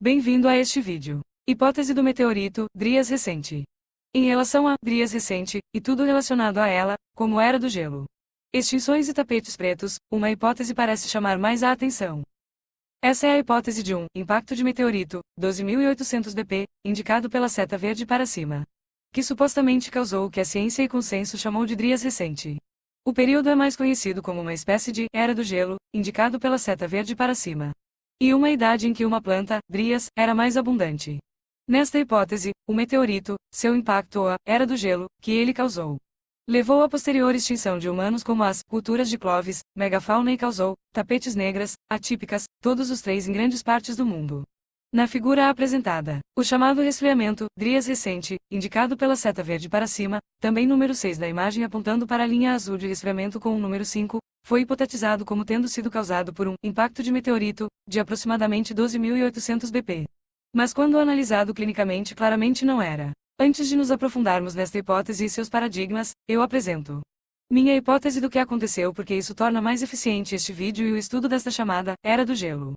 Bem-vindo a este vídeo. Hipótese do meteorito, Dryas recente. Em relação a Dryas recente, e tudo relacionado a ela, como era do gelo. Extinções e tapetes pretos, uma hipótese parece chamar mais a atenção. Essa é a hipótese de um impacto de meteorito, 12.800 BP, indicado pela seta verde para cima, que supostamente causou o que a ciência e consenso chamou de Dryas recente. O período é mais conhecido como uma espécie de Era do Gelo, indicado pela seta verde para cima. E uma idade em que uma planta, Dryas, era mais abundante. Nesta hipótese, o meteorito, seu impacto ou a Era do Gelo, que ele causou, levou à posterior extinção de humanos como as culturas de Clovis, megafauna e causou tapetes negras, atípicas, todos os três em grandes partes do mundo. Na figura apresentada, o chamado resfriamento, Dryas recente, indicado pela seta verde para cima, também número 6 da imagem apontando para a linha azul de resfriamento com o número 5, foi hipotetizado como tendo sido causado por um impacto de meteorito, de aproximadamente 12.800 BP. Mas quando analisado clinicamente claramente não era. Antes de nos aprofundarmos nesta hipótese e seus paradigmas, eu apresento minha hipótese do que aconteceu porque isso torna mais eficiente este vídeo e o estudo desta chamada Era do Gelo.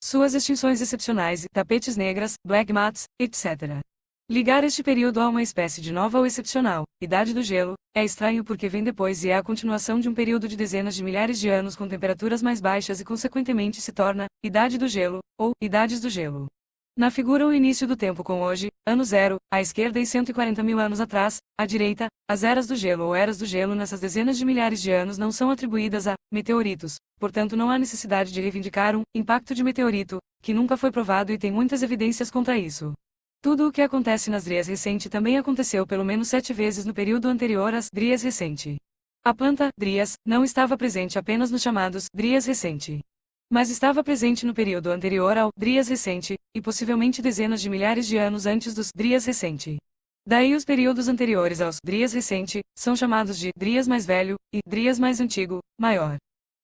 Suas extinções excepcionais, tapetes negras, black mats, etc. Ligar este período a uma espécie de nova ou excepcional, Idade do Gelo, é estranho porque vem depois e é a continuação de um período de dezenas de milhares de anos com temperaturas mais baixas e consequentemente se torna Idade do Gelo, ou Idades do Gelo. Na figura o início do tempo com hoje, ano zero, à esquerda e 140 mil anos atrás, à direita, as eras do gelo ou eras do gelo nessas dezenas de milhares de anos não são atribuídas a meteoritos, portanto não há necessidade de reivindicar um impacto de meteorito, que nunca foi provado e tem muitas evidências contra isso. Tudo o que acontece nas Dryas recente também aconteceu pelo menos 7 vezes no período anterior às Dryas recente. A planta, Dryas, não estava presente apenas nos chamados Dryas recente, mas estava presente no período anterior ao Dryas recente, e possivelmente dezenas de milhares de anos antes dos Dryas recente. Daí os períodos anteriores aos Dryas recente, são chamados de Dryas mais velho, e Dryas mais antigo, maior.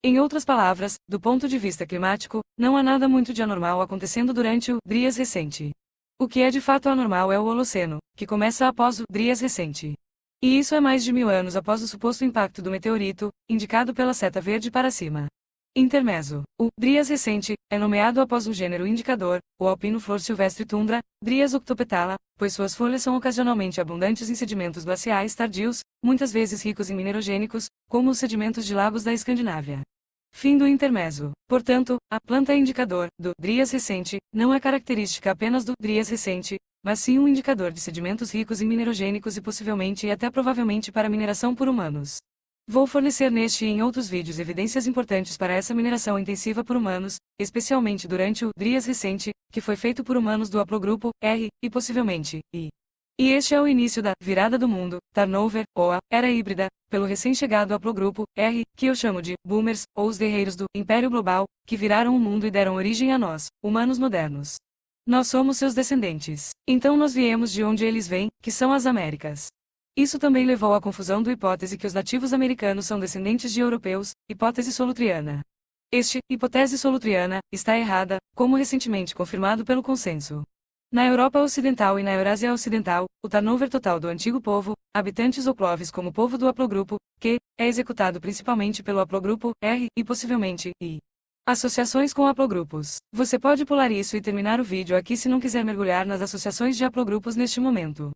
Em outras palavras, do ponto de vista climático, não há nada muito de anormal acontecendo durante o Dryas recente. O que é de fato anormal é o Holoceno, que começa após o Dryas recente. E isso é mais de 1000 anos após o suposto impacto do meteorito, indicado pela seta verde para cima. Intermezzo. O Dryas recente é nomeado após o gênero indicador, o alpino flor silvestre tundra, Dryas octopetala, pois suas folhas são ocasionalmente abundantes em sedimentos glaciais tardios, muitas vezes ricos em minerogênicos, como os sedimentos de lagos da Escandinávia. Fim do intermezzo. Portanto, a planta indicador do Dryas recente não é característica apenas do Dryas recente, mas sim um indicador de sedimentos ricos em minerogênicos e possivelmente e até provavelmente para mineração por humanos. Vou fornecer neste e em outros vídeos evidências importantes para essa mineração intensiva por humanos, especialmente durante o Dryas recente, que foi feito por humanos do haplogrupo R, e possivelmente I. E este é o início da virada do mundo, turnover, ou a era híbrida, pelo recém-chegado haplogrupo R, que eu chamo de boomers, ou os guerreiros do Império Global, que viraram o mundo e deram origem a nós, humanos modernos. Nós somos seus descendentes. Então nós viemos de onde eles vêm, que são as Américas. Isso também levou à confusão do hipótese que os nativos americanos são descendentes de europeus, hipótese solutriana. Hipótese solutriana, está errada, como recentemente confirmado pelo consenso. Na Europa Ocidental e na Eurásia Ocidental, o turnover total do antigo povo, habitantes ou clovis como povo do haplogrupo, Q, é executado principalmente pelo haplogrupo R, e possivelmente I. Associações com haplogrupos. Você pode pular isso e terminar o vídeo aqui se não quiser mergulhar nas associações de haplogrupos neste momento.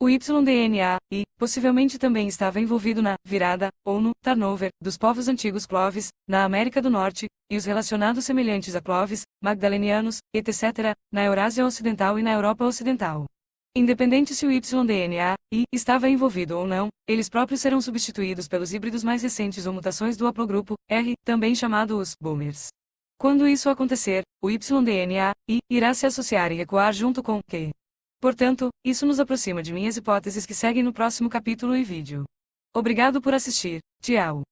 O YDNA, e, possivelmente também estava envolvido na virada, ou no turnover, dos povos antigos Clovis, na América do Norte, e os relacionados semelhantes a Clovis, Magdalenianos, etc., na Eurásia Ocidental e na Europa Ocidental. Independente se o YDNA, e, estava envolvido ou não, eles próprios serão substituídos pelos híbridos mais recentes ou mutações do haplogrupo R, também chamado os boomers. Quando isso acontecer, o YDNA, e, irá se associar e recuar junto com Q. Portanto, isso nos aproxima de minhas hipóteses que seguem no próximo capítulo e vídeo. Obrigado por assistir. Tchau.